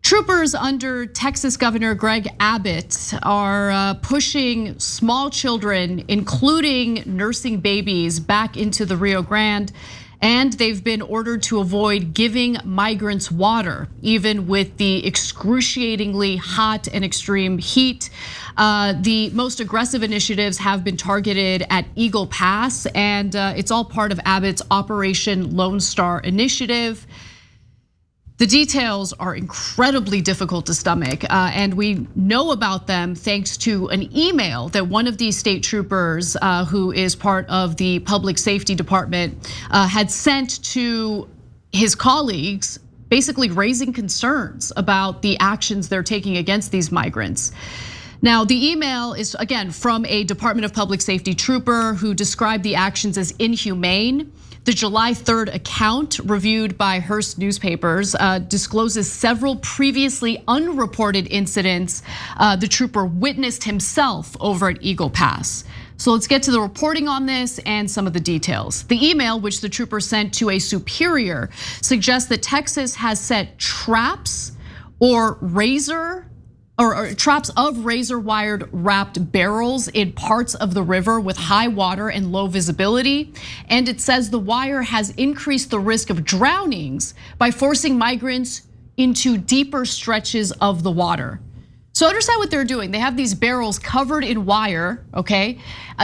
Troopers under Texas Governor Greg Abbott are pushing small children, including nursing babies, back into the Rio Grande. And they've been ordered to avoid giving migrants water, even with the excruciatingly hot and extreme heat. The most aggressive initiatives have been targeted at Eagle Pass, and it's all part of Abbott's Operation Lone Star initiative. The details are incredibly difficult to stomach, and we know about them thanks to an email that one of these state troopers, who is part of the public safety department, had sent to his colleagues, basically raising concerns about the actions they're taking against these migrants. Now, the email is, again, from a Department of Public Safety trooper who described the actions as inhumane. The July 3rd account, reviewed by Hearst newspapers, discloses several previously unreported incidents the trooper witnessed himself over at Eagle Pass. So let's get to the reporting on this and some of the details. The email, which the trooper sent to a superior, suggests that Texas has set traps or traps of razor-wired wrapped barrels in parts of the river with high water and low visibility. And it says the wire has increased the risk of drownings by forcing migrants into deeper stretches of the water. So understand what they're doing. They have these barrels covered in wire, okay?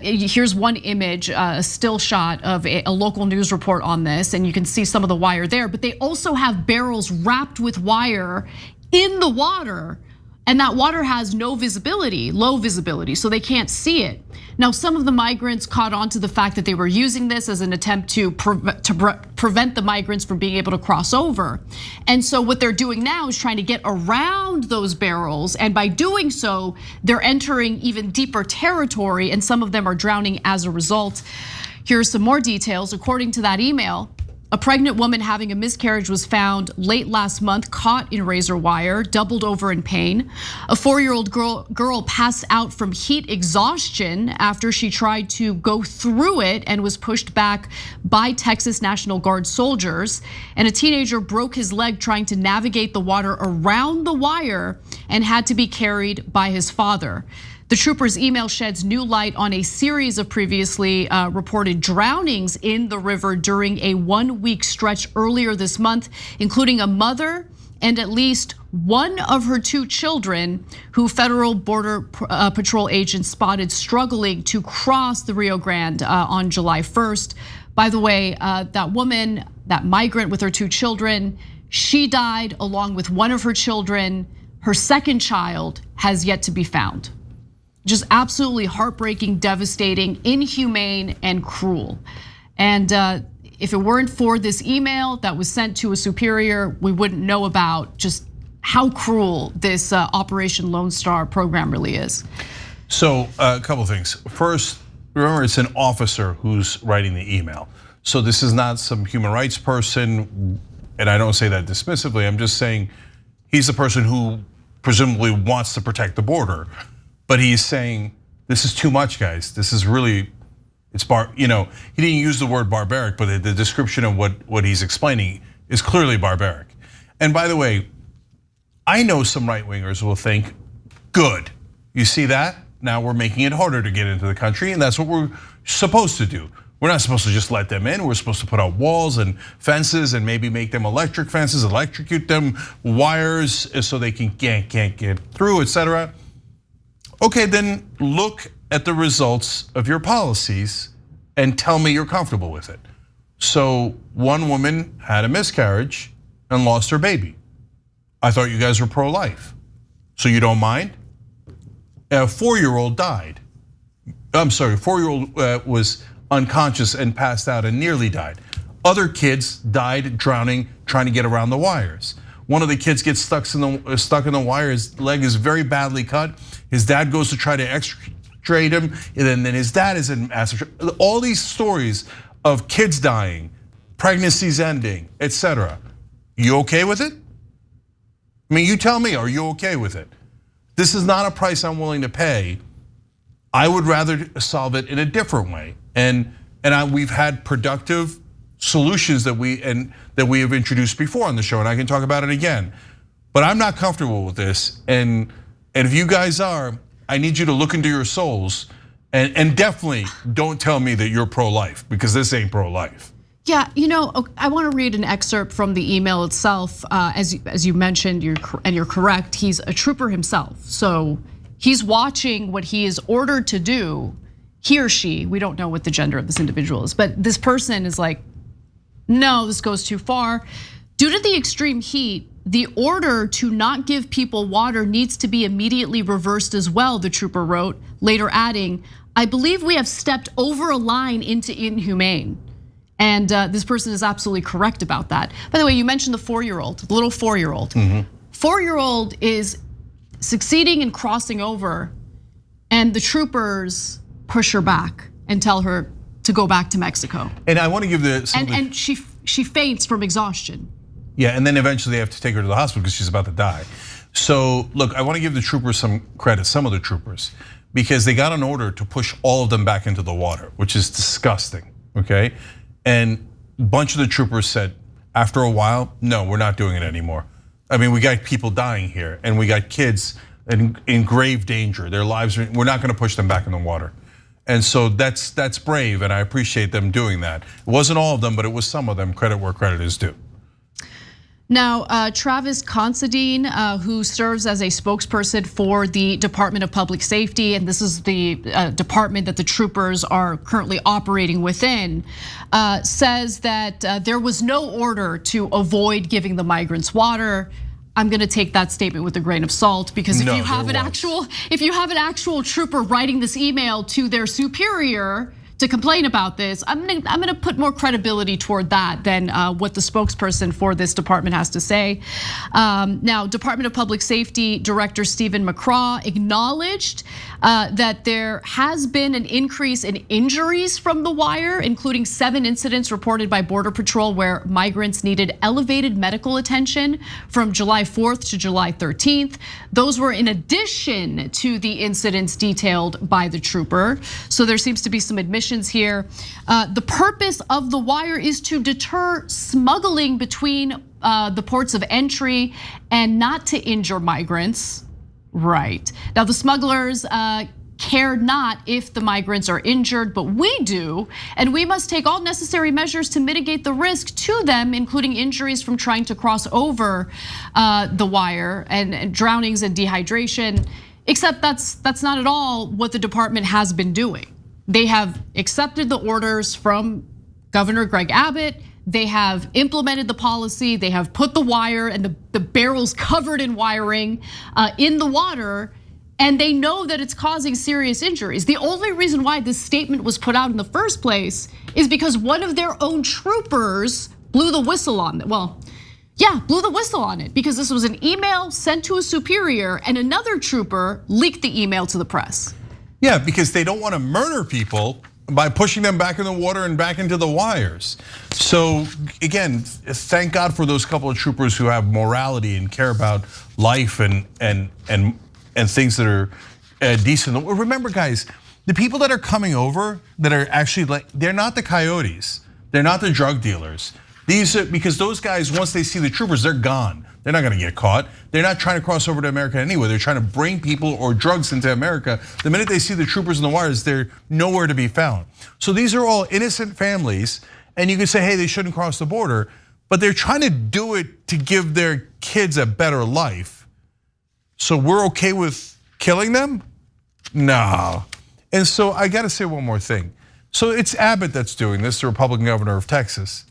Here's one image, a still shot of a local news report on this, and you can see some of the wire there. But they also have barrels wrapped with wire in the water, and that water has no visibility, low visibility, so they can't see it. Now, some of the migrants caught on to the fact that they were using this as an attempt to prevent the migrants from being able to cross over. And so what they're doing now is trying to get around those barrels, and by doing so, they're entering even deeper territory, and some of them are drowning as a result. Here are some more details. According to that email, a pregnant woman having a miscarriage was found late last month, caught in razor wire, doubled over in pain. A 4-year-old girl passed out from heat exhaustion after she tried to go through it and was pushed back by Texas National Guard soldiers. And a teenager broke his leg trying to navigate the water around the wire and had to be carried by his father. The trooper's email sheds new light on a series of previously reported drownings in the river during a 1-week stretch earlier this month, including a mother and at least one of her 2 children who federal border patrol agents spotted struggling to cross the Rio Grande on July 1st. By the way, that woman, that migrant with her 2 children, she died along with one of her children. Her second child has yet to be found. Just absolutely heartbreaking, devastating, inhumane, and cruel. And if it weren't for this email that was sent to a superior, we wouldn't know about just how cruel this Operation Lone Star program really is. So a couple things. First, remember it's an officer who's writing the email. So this is not some human rights person, and I don't say that dismissively. I'm just saying he's the person who presumably wants to protect the border. But he's saying, this is too much, guys. This is really, he didn't use the word barbaric, but the description of what he's explaining is clearly barbaric. And by the way, I know some right-wingers will think, good, you see that? Now we're making it harder to get into the country, and that's what we're supposed to do. We're not supposed to just let them in. We're supposed to put out walls and fences and maybe make them electric fences, electrocute them, wires, so they can't get through, etc. Okay, then look at the results of your policies and tell me you're comfortable with it. So one woman had a miscarriage and lost her baby. I thought you guys were pro-life. So you don't mind? A 4-year-old died. I'm sorry, 4-year-old was unconscious and passed out and nearly died. Other kids died drowning, trying to get around the wires. One of the kids gets stuck in the wire, his leg is very badly cut. His dad goes to try to extricate him, and then his dad is in massive. All these stories of kids dying, pregnancies ending, etc. You okay with it? I mean, you tell me, are you okay with it? This is not a price I'm willing to pay. I would rather solve it in a different way. And we've had productive solutions that we have introduced before on the show, and I can talk about it again. But I'm not comfortable with this, and if you guys are, I need you to look into your souls, and definitely don't tell me that you're pro-life, because this ain't pro-life. Yeah, I want to read an excerpt from the email itself. As you mentioned, you're correct. He's a trooper himself, so he's watching what he is ordered to do. He or she, we don't know what the gender of this individual is, but this person is like, no, this goes too far. Due to the extreme heat, the order to not give people water needs to be immediately reversed as well, the trooper wrote, later adding, I believe we have stepped over a line into inhumane. And this person is absolutely correct about that. By the way, you mentioned the 4-year-old, the little 4-year-old. 4-year-old is succeeding in crossing over, and the troopers push her back and tell her to go back to Mexico. And I want to give and she faints from exhaustion. Yeah, and then eventually they have to take her to the hospital because she's about to die. So look, I want to give the troopers some credit, some of the troopers, because they got an order to push all of them back into the water, which is disgusting, okay? And a bunch of the troopers said, after a while, no, we're not doing it anymore. I mean, we got people dying here, and we got kids in grave danger. Their lives, we're not gonna push them back in the water. And so that's brave, and I appreciate them doing that. It wasn't all of them, but it was some of them, credit where credit is due. Now, Travis Considine, who serves as a spokesperson for the Department of Public Safety, and this is the department that the troopers are currently operating within, says that there was no order to avoid giving the migrants water. I'm gonna take that statement with a grain of salt, because if you have an actual trooper writing this email to their superior to complain about this, I'm gonna put more credibility toward that than what the spokesperson for this department has to say. Now, Department of Public Safety Director Stephen McCraw acknowledged that there has been an increase in injuries from the wire, including 7 incidents reported by Border Patrol where migrants needed elevated medical attention from July 4th to July 13th. Those were in addition to the incidents detailed by the trooper. So there seems to be some admissions here. The purpose of the wire is to deter smuggling between the ports of entry and not to injure migrants. Right. Now, the smugglers care not if the migrants are injured, but we do, and we must take all necessary measures to mitigate the risk to them, including injuries from trying to cross over the wire and drownings and dehydration. Except that's not at all what the department has been doing. They have accepted the orders from Governor Greg Abbott. They have implemented the policy. They have put the wire and the barrels covered in wiring in the water, and they know that it's causing serious injuries. The only reason why this statement was put out in the first place is because one of their own troopers blew the whistle on it. Well, yeah, blew the whistle on it, because this was an email sent to a superior, and another trooper leaked the email to the press. Yeah, because they don't want to murder people by pushing them back in the water and back into the wires. So again, thank God for those couple of troopers who have morality and care about life and things that are decent. Remember, guys, the people that are coming over that are actually like, they're not the coyotes, they're not the drug dealers. These are, because those guys, once they see the troopers, they're gone. They're not gonna get caught. They're not trying to cross over to America anyway. They're trying to bring people or drugs into America. The minute they see the troopers in the wires, they're nowhere to be found. So these are all innocent families, and you can say, hey, they shouldn't cross the border, but they're trying to do it to give their kids a better life. So we're okay with killing them? No. And so I gotta say one more thing. So it's Abbott that's doing this, the Republican governor of Texas.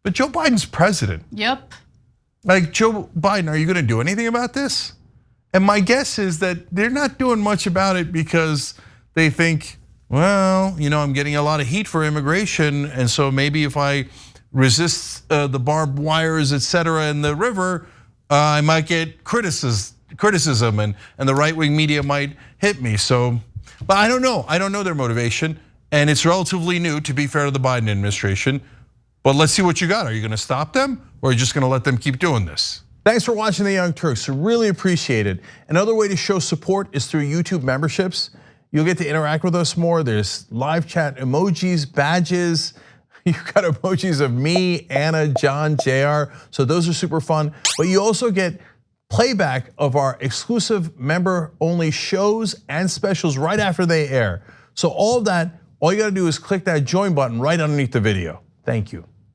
But Joe Biden's president. Yep. Like, Joe Biden, are you gonna do anything about this? And my guess is that they're not doing much about it because they think, well, I'm getting a lot of heat for immigration, and so maybe if I resist the barbed wires, etc., in the river, I might get criticism, and the right-wing media might hit me. So, but I don't know their motivation, and it's relatively new, to be fair to the Biden administration. But let's see what you got. Are you gonna stop them, or are you just gonna let them keep doing this? Thanks for watching The Young Turks, really appreciate it. Another way to show support is through YouTube memberships. You'll get to interact with us more. There's live chat emojis, badges. You've got emojis of me, Anna, John, JR. So those are super fun. But you also get playback of our exclusive member-only shows and specials right after they air. So all of that, all you gotta do is click that join button right underneath the video. Thank you.